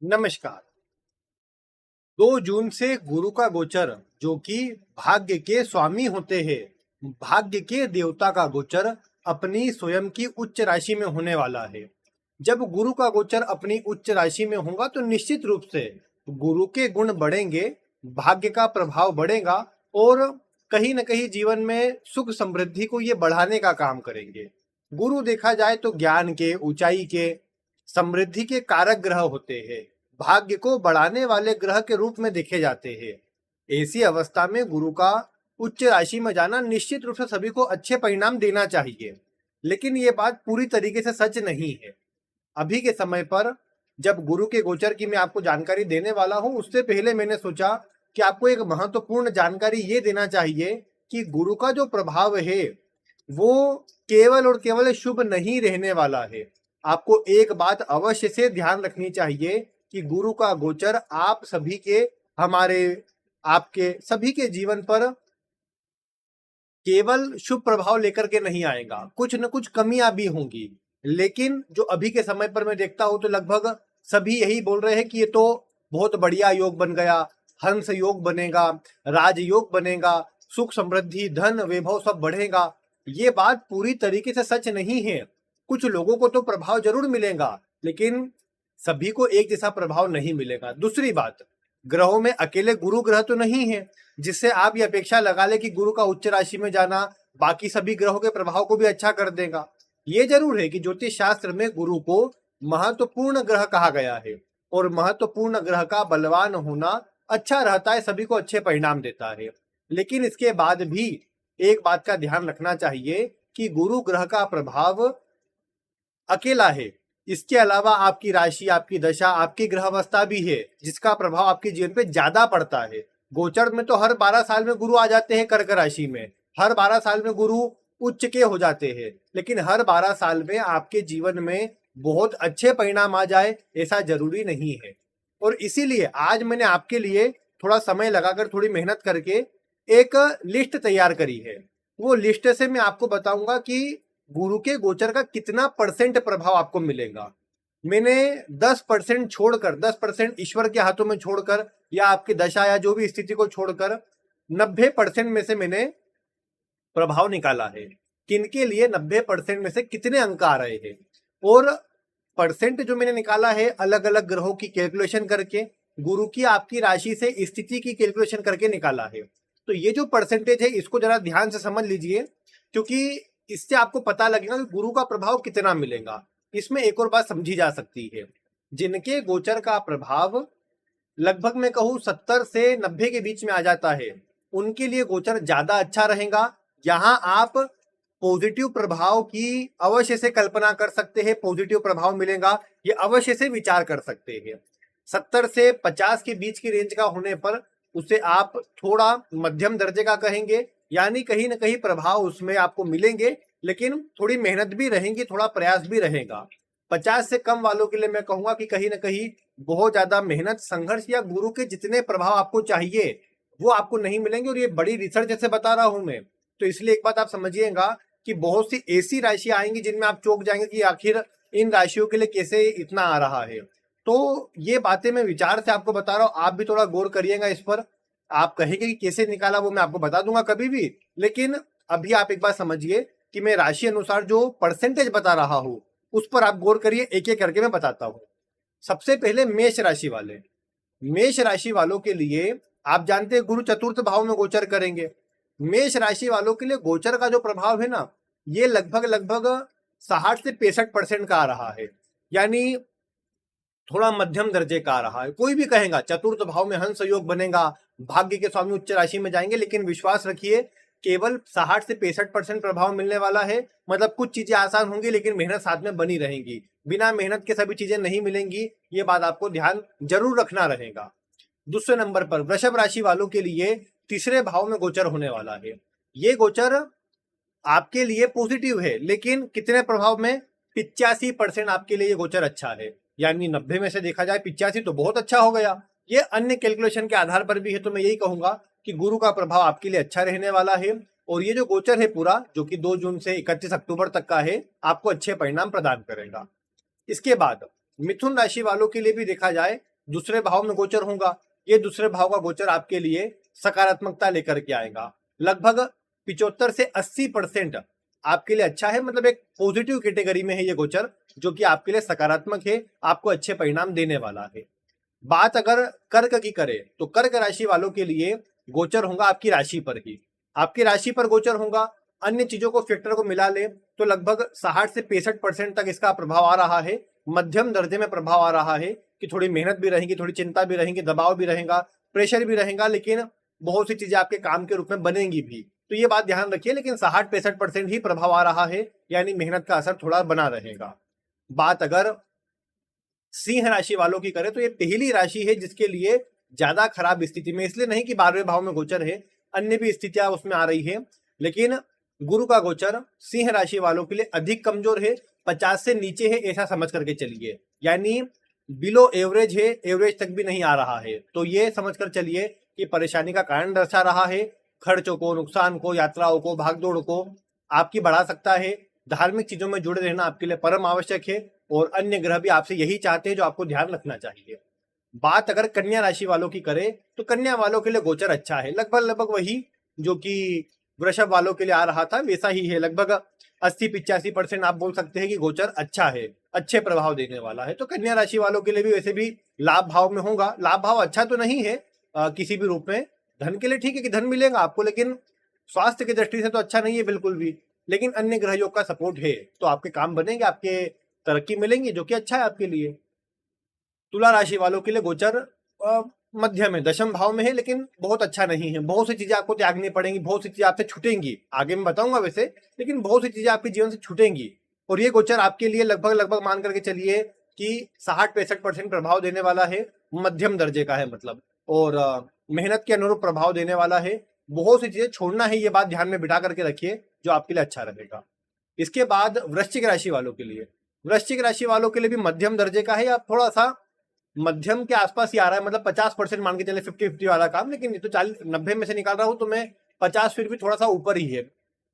नमस्कार। 2 जून से गुरु का गोचर जो कि भाग्य के स्वामी होते हैं, भाग्य के देवता का गोचर अपनी स्वयं की उच्च राशि में होने वाला है। जब गुरु का गोचर अपनी उच्च राशि में होगा तो निश्चित रूप से गुरु के गुण बढ़ेंगे, भाग्य का प्रभाव बढ़ेगा और कहीं न कहीं जीवन में सुख समृद्धि को ये बढ़ाने का काम करेंगे। गुरु देखा जाए तो ज्ञान के, ऊंचाई के, समृद्धि के कारक ग्रह होते हैं। भाग्य को बढ़ाने वाले ग्रह के रूप में देखे जाते हैं। ऐसी अवस्था में गुरु का उच्च राशि में जाना निश्चित रूप से सभी को अच्छे परिणाम देना चाहिए, लेकिन ये बात पूरी तरीके से सच नहीं है। अभी के समय पर जब गुरु के गोचर की मैं आपको जानकारी देने वाला हूं, उससे पहले मैंने सोचा कि आपको एक महत्वपूर्ण जानकारी ये देना चाहिए कि गुरु का जो प्रभाव है वो केवल और केवल शुभ नहीं रहने वाला है। आपको एक बात अवश्य से ध्यान रखनी चाहिए कि गुरु का गोचर आप सभी के, हमारे, आपके सभी के जीवन पर केवल शुभ प्रभाव लेकर के नहीं आएगा, कुछ न कुछ कमियां भी होंगी। लेकिन जो अभी के समय पर मैं देखता हूं तो लगभग सभी यही बोल रहे हैं कि ये तो बहुत बढ़िया योग बन गया, हंस योग बनेगा, राजयोग बनेगा, सुख समृद्धि धन वैभव सब बढ़ेगा। ये बात पूरी तरीके से सच नहीं है। कुछ लोगों को तो प्रभाव जरूर मिलेगा, लेकिन सभी को एक जैसा प्रभाव नहीं मिलेगा। दूसरी बात, ग्रहों में अकेले गुरु ग्रह तो नहीं है जिससे आप ये अपेक्षा लगा ले कि गुरु का उच्च राशि में जाना बाकी सभी ग्रहों के प्रभाव को भी अच्छा कर देगा। ये जरूर है कि ज्योतिष शास्त्र में गुरु को महत्वपूर्ण ग्रह कहा गया है और महत्वपूर्ण ग्रह का बलवान होना अच्छा रहता है, सभी को अच्छे परिणाम देता है। लेकिन इसके बाद भी एक बात का ध्यान रखना चाहिए कि गुरु ग्रह का प्रभाव अकेला है। इसके अलावा आपकी राशि, आपकी दशा, आपकी ग्रह अवस्था भी है जिसका प्रभाव आपके जीवन पे ज्यादा पड़ता है। गोचर में तो हर 12 साल में गुरु आ जाते हैं कर्क राशि में, हर 12 साल में गुरु उच्च के हो जाते हैं, लेकिन हर 12 साल में आपके जीवन में बहुत अच्छे परिणाम आ जाए ऐसा जरूरी नहीं है। और इसीलिए आज मैंने आपके लिए थोड़ा समय लगाकर, थोड़ी मेहनत करके एक लिस्ट तैयार करी है। वो लिस्ट से मैं आपको बताऊंगा कि गुरु के गोचर का कितना परसेंट प्रभाव आपको मिलेगा। मैंने 10% छोड़कर, 10% ईश्वर के हाथों में छोड़कर या आपकी दशा या जो भी स्थिति को छोड़कर 90% में से मैंने प्रभाव निकाला है। किनके लिए 90% में से कितने अंक आ रहे हैं, और परसेंट जो मैंने निकाला है अलग अलग ग्रहों की कैलकुलेशन करके, गुरु की आपकी राशि से स्थिति की कैलकुलेशन करके निकाला है। तो ये जो परसेंटेज है इसको जरा ध्यान से समझ लीजिए, क्योंकि इससे आपको पता लगेगा कि गुरु का प्रभाव कितना मिलेगा। इसमें एक और बात समझी जा सकती है, जिनके गोचर का प्रभाव लगभग मैं कहूं 70 से 90 के बीच में आ जाता है, उनके लिए गोचर ज्यादा अच्छा रहेगा। यहां आप पॉजिटिव प्रभाव की अवश्य से कल्पना कर सकते हैं, पॉजिटिव प्रभाव मिलेगा ये अवश्य से विचार कर सकते हैं। 70 से 50 के बीच की रेंज का होने पर उसे आप थोड़ा मध्यम दर्जे का कहेंगे, यानी कहीं ना कहीं प्रभाव उसमें आपको मिलेंगे, लेकिन थोड़ी मेहनत भी रहेगी, थोड़ा प्रयास भी रहेगा। 50 से कम वालों के लिए मैं कहूंगा कि कहीं ना कहीं बहुत ज्यादा मेहनत, संघर्ष या गुरु के जितने प्रभाव आपको चाहिए वो आपको नहीं मिलेंगे। और ये बड़ी रिसर्च से बता रहा हूं मैं, तो इसलिए एक बात आप समझिएगा कि बहुत सी ऐसी राशि आएंगी जिनमें आप चौंक जाएंगे कि आखिर इन राशियों के लिए कैसे इतना आ रहा है। तो ये बातें मैं विचार से आपको बता रहा हूं, आप भी थोड़ा गौर करिएगा इस पर। आप कहेंगे कि कैसे निकाला वो मैं आपको बता दूंगा कभी भी, लेकिन अभी आप एक बात समझिए कि मैं राशि अनुसार जो परसेंटेज बता रहा हूं उस पर आप गौर करिए, एक एक करके मैं बताता हूं। सबसे पहले मेष राशि वाले, मेष राशि वालों के लिए आप जानते हैं गुरु चतुर्थ भाव में गोचर करेंगे। मेष राशि वालों के लिए गोचर का जो प्रभाव है ना, ये लगभग लगभग 60 से 65% का आ रहा है, यानी थोड़ा मध्यम दर्जे का आ रहा है। कोई भी कहेगा चतुर्थ भाव में हंस योग बनेगा, भाग्य के स्वामी उच्च राशि में जाएंगे, लेकिन विश्वास रखिए केवल 60 से 65% प्रभाव मिलने वाला है। मतलब कुछ चीजें आसान होंगी लेकिन मेहनत साथ में बनी रहेंगी, बिना मेहनत के सभी चीजें नहीं मिलेंगी, ये बात आपको ध्यान जरूर रखना रहेगा। दूसरे नंबर पर वृषभ राशि वालों के लिए तीसरे भाव में गोचर होने वाला है। ये गोचर आपके लिए पॉजिटिव है, लेकिन कितने प्रभाव में? 85% आपके लिए ये गोचर अच्छा है, यानी 90 में से देखा जाए 85 तो बहुत अच्छा हो गया। ये अन्य कैलकुलेशन के आधार पर भी है, तो मैं यही कहूंगा कि गुरु का प्रभाव आपके लिए अच्छा रहने वाला है। और ये जो गोचर है पूरा, जो कि 2 जून से 31 अक्टूबर तक का है, आपको अच्छे परिणाम प्रदान करेगा। इसके बाद मिथुन राशि वालों के लिए भी देखा जाए दूसरे भाव में गोचर होगा, ये दूसरे भाव का गोचर आपके लिए सकारात्मकता लेकर के आएगा। लगभग 75 से 80% आपके लिए अच्छा है, मतलब एक पॉजिटिव कैटेगरी में है ये गोचर, जो कि आपके लिए सकारात्मक है, आपको अच्छे परिणाम देने वाला है। बात अगर कर्क की करें तो कर्क राशि वालों के लिए गोचर होगा आपकी राशि पर ही, आपकी राशि पर गोचर होगा। अन्य चीजों को फैक्टर को मिला ले तो लगभग 60 से 65% तक इसका प्रभाव आ रहा है, मध्यम दर्जे में प्रभाव आ रहा है कि थोड़ी मेहनत भी रहेगी, थोड़ी चिंता भी रहेगी, दबाव भी रहेगा, प्रेशर भी रहेगा, लेकिन बहुत सी चीजें आपके काम के रूप में बनेंगी भी। तो ये बात ध्यान रखिए, लेकिन 60-65% ही प्रभाव आ रहा है, यानी मेहनत का असर थोड़ा बना रहेगा। बात अगर सिंह राशि वालों की करें तो ये पहली राशि है जिसके लिए ज्यादा खराब स्थिति में, इसलिए नहीं कि 12वें भाव में गोचर है, अन्य भी स्थितियां उसमें आ रही है, लेकिन गुरु का गोचर सिंह राशि वालों के लिए अधिक कमजोर है, 50 से नीचे है ऐसा समझ करके चलिए, यानी बिलो एवरेज है, एवरेज तक भी नहीं आ रहा है। तो ये समझ कर चलिए कि परेशानी का कारण दर्शा रहा है, खर्चों को, नुकसान को, यात्राओं को, भागदौड़ को आपकी बढ़ा सकता है। धार्मिक चीजों में जुड़े रहना आपके लिए परम आवश्यक है, और अन्य ग्रह भी आपसे यही चाहते हैं, जो आपको ध्यान रखना चाहिए। बात अगर कन्या राशि वालों की करें तो कन्या वालों के लिए गोचर अच्छा है, लगभग लगभग वही जो कि वृषभ वालों के लिए आ रहा था वैसा ही है, लगभग 80-85% आप बोल सकते हैं कि गोचर अच्छा है, अच्छे प्रभाव देने वाला है। तो कन्या राशि वालों के लिए भी वैसे भी लाभ भाव में होगा। लाभ भाव अच्छा तो नहीं है किसी भी रूप में, धन के लिए ठीक है कि धन मिलेगा आपको, लेकिन स्वास्थ्य की दृष्टि से तो अच्छा नहीं है बिल्कुल भी। लेकिन अन्य ग्रह योग का सपोर्ट है तो आपके काम बनेंगे, आपके तरक्की मिलेंगी, जो कि अच्छा है आपके लिए। तुला राशि वालों के लिए गोचर मध्य में, दशम भाव में है, लेकिन बहुत अच्छा नहीं है। बहुत सी चीजें आपको त्यागनी पड़ेंगी, बहुत सी चीजें आपसे छूटेंगी, आगे मैं बताऊंगा वैसे, लेकिन बहुत सी चीजें आपके जीवन से छूटेंगी। और ये गोचर आपके लिए लगभग लगभग मान करके चलिए कि 60-65% प्रभाव देने वाला है, मध्यम दर्जे का है मतलब, और मेहनत के अनुरूप प्रभाव देने वाला है। बहुत सी चीजें छोड़ना है, ये बात ध्यान में बिठा करके रखिए, जो आपके लिए अच्छा रहेगा। इसके बाद वृश्चिक राशि वालों के लिए, वृश्चिक राशि वालों के लिए भी मध्यम दर्जे का है, या थोड़ा सा मध्यम के आसपास ही आ रहा है, मतलब 50% मान के चले, 50-50 वाला काम। लेकिन ये तो 40-90 में से निकाल रहा हूं तो मैं 50 फिर भी थोड़ा सा ऊपर ही है,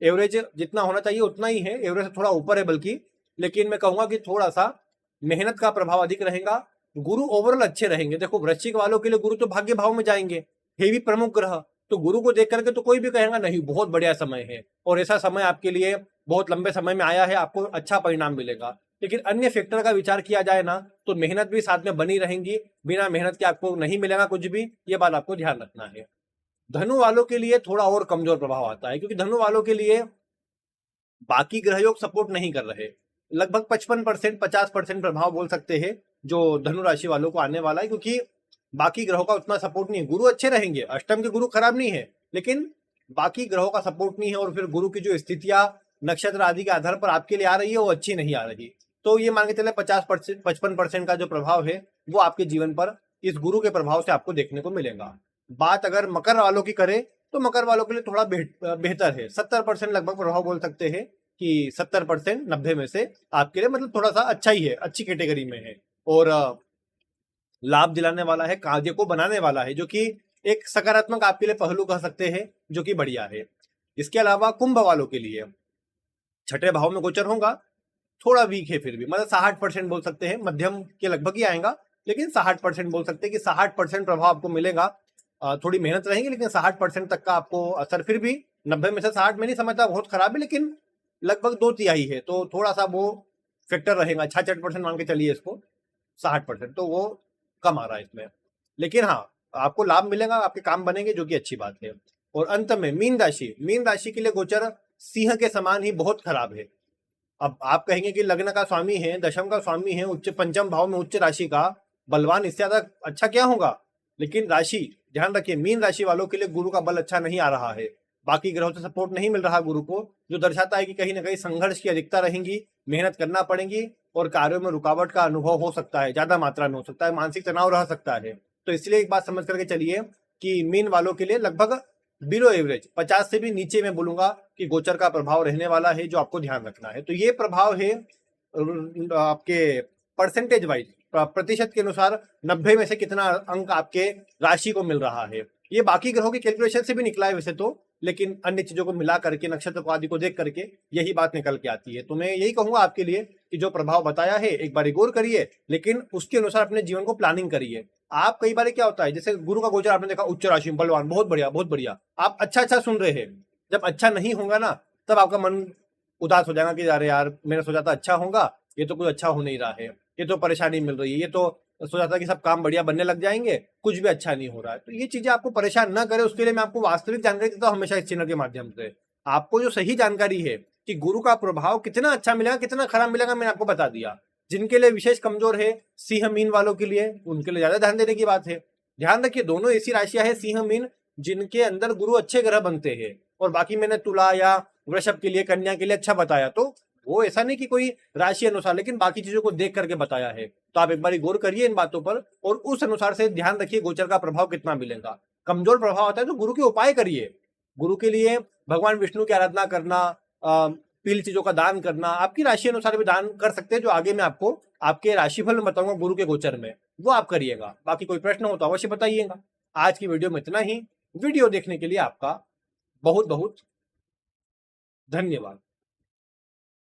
एवरेज जितना होना चाहिए उतना ही है, एवरेज से थोड़ा ऊपर है बल्कि। लेकिन मैं कहूंगा कि थोड़ा सा मेहनत का प्रभाव अधिक रहेगा। गुरु ओवरऑल अच्छे रहेंगे। देखो वृश्चिक वालों के लिए गुरु तो भाग्य भाव में जाएंगे, हे भी प्रमुख ग्रह, तो गुरु को देख करके तो कोई भी कहेगा नहीं बहुत बढ़िया समय है, और ऐसा समय आपके लिए बहुत लंबे समय में आया है, आपको अच्छा परिणाम मिलेगा। लेकिन अन्य फैक्टर का विचार किया जाए ना तो मेहनत भी साथ में बनी रहेंगी, बिना मेहनत के आपको नहीं मिलेगा कुछ भी, ये बात आपको ध्यान रखना है। धनु वालों के लिए थोड़ा और कमजोर प्रभाव आता है, क्योंकि धनु वालों के लिए बाकी ग्रह योग सपोर्ट नहीं कर रहे। लगभग 55% 50% प्रभाव बोल सकते हैं जो धनु राशि वालों को आने वाला है, क्योंकि बाकी ग्रहों का उतना सपोर्ट नहीं है। गुरु अच्छे रहेंगे, अष्टम के गुरु खराब नहीं है, लेकिन बाकी ग्रहों का सपोर्ट नहीं है, और फिर गुरु की जो स्थितियां नक्षत्र आदि के आधार पर आपके लिए आ रही है वो अच्छी नहीं आ रही। तो ये मान के चले 50% 55% का जो प्रभाव है वो आपके जीवन पर इस गुरु के प्रभाव से आपको देखने को मिलेगा। बात अगर मकर वालों की करें तो मकर वालों के लिए थोड़ा बेहतर है, 70% लगभग प्रभाव बोल सकते हैं कि 70% 90 में से आपके लिए मतलब थोड़ा सा अच्छा ही है, अच्छी कैटेगरी में है, और लाभ दिलाने वाला है, कार्य को बनाने वाला है, जो कि एक सकारात्मक आपके लिए पहलू कह सकते हैं, जो कि बढ़िया है। इसके अलावा कुंभ वालों के लिए छठे भाव में गोचर होगा, थोड़ा वीक है फिर भी, मतलब 60% बोल सकते हैं, मध्यम के लगभग ही आएगा, लेकिन 60% बोल सकते हैं कि 60% प्रभाव आपको मिलेगा। थोड़ी मेहनत रहेगी, लेकिन 60% तक का आपको असर फिर भी, 90 में से 60 में नहीं समझता बहुत खराब है, लेकिन लगभग 2/3 है, तो थोड़ा सा वो फैक्टर रहेगा। 66% मान के चलिए इसको, 60% तो वो कम आ रहा है इसमें, लेकिन हाँ आपको लाभ मिलेगा, आपके काम बनेंगे, जो कि अच्छी बात है। और अंत में मीन राशि, मीन राशि के लिए गोचर सिंह के समान ही बहुत खराब है। अब आप कहेंगे कि लग्न का स्वामी है, दशम का स्वामी है, उच्च पंचम भाव में उच्च राशि का बलवान, इससे ज्यादा अच्छा क्या होगा। लेकिन राशि ध्यान रखिए, मीन राशि वालों के लिए गुरु का बल अच्छा नहीं आ रहा है, बाकी ग्रहों से सपोर्ट नहीं मिल रहा गुरु को, जो दर्शाता है कि कहीं ना कहीं संघर्ष की अधिकता रहेंगी, मेहनत करना पड़ेगी, और कार्यों में रुकावट का अनुभव हो सकता है, ज्यादा मात्रा में हो सकता है, मानसिक तनाव रह सकता है। तो इसलिए एक बात समझ करके चलिए कि मीन वालों के लिए लगभग बिलो एवरेज 50 से भी नीचे में बोलूंगा कि गोचर का प्रभाव रहने वाला है, जो आपको ध्यान रखना है। तो ये प्रभाव है आपके परसेंटेज वाइज, प्रतिशत के अनुसार 90 में से कितना अंक आपके राशि को मिल रहा है। ये बाकी ग्रहों के कैलकुलेशन से भी निकला है वैसे तो, लेकिन अन्य चीजों को मिला करके, नक्षत्र को आदि को देख करके यही बात निकल के आती है। तो मैं यही कहूंगा आपके लिए कि जो प्रभाव बताया है एक बार गौर करिए, लेकिन उसके अनुसार अपने जीवन को प्लानिंग करिए। आप कई बार क्या होता है, जैसे गुरु का गोचर आपने देखा उच्च राशि में, बलवान, बहुत बढ़िया बहुत बढ़िया, आप अच्छा अच्छा सुन रहे हैं, जब अच्छा नहीं होगा ना तब आपका मन उदास हो जाएगा कि अरे यार मैंने सोचा था अच्छा होगा, ये तो कुछ अच्छा हो नहीं रहा है, ये तो परेशानी मिल रही है, ये तो सोचा था कि सब काम बढ़िया बनने लग जाएंगे, कुछ भी अच्छा नहीं हो रहा है। तो ये चीजें आपको परेशान ना करे, उसके लिए मैं आपको वास्तविक जानकारी देता हूँ हमेशा इस चैनल के माध्यम से। आपको जो सही जानकारी है कि गुरु का प्रभाव कितना अच्छा मिलेगा कितना खराब मिलेगा, मैंने आपको बता दिया। जिनके लिए विशेष कमजोर है, सिंह मीन वालों के लिए, उनके लिए ज्यादा ध्यान देने की बात है। ध्यान रखिए दोनों ऐसी राशियां है सिंह मीन जिनके अंदर गुरु अच्छे ग्रह बनते हैं, और बाकी मैंने तुला या वृषभ के लिए, कन्या के लिए अच्छा बताया, तो वो ऐसा नहीं कि कोई राशि अनुसार, लेकिन बाकी चीजों को देख करके बताया है। तो आप एक बार गौर करिए इन बातों पर और उस अनुसार से ध्यान रखिए गोचर का प्रभाव कितना मिलेगा। कमजोर प्रभाव आता है तो गुरु के उपाय करिए। गुरु के लिए भगवान विष्णु की आराधना करना, पीली चीजों का दान करना, आपकी राशि अनुसार भी दान कर सकते हैं, जो आगे मैं आपको आपके राशिफल में बताऊंगा गुरु के गोचर में, वो आप करिएगा। बाकी कोई प्रश्न हो तो अवश्य बताइएगा। आज की वीडियो में इतना ही। वीडियो देखने के लिए आपका बहुत बहुत धन्यवाद।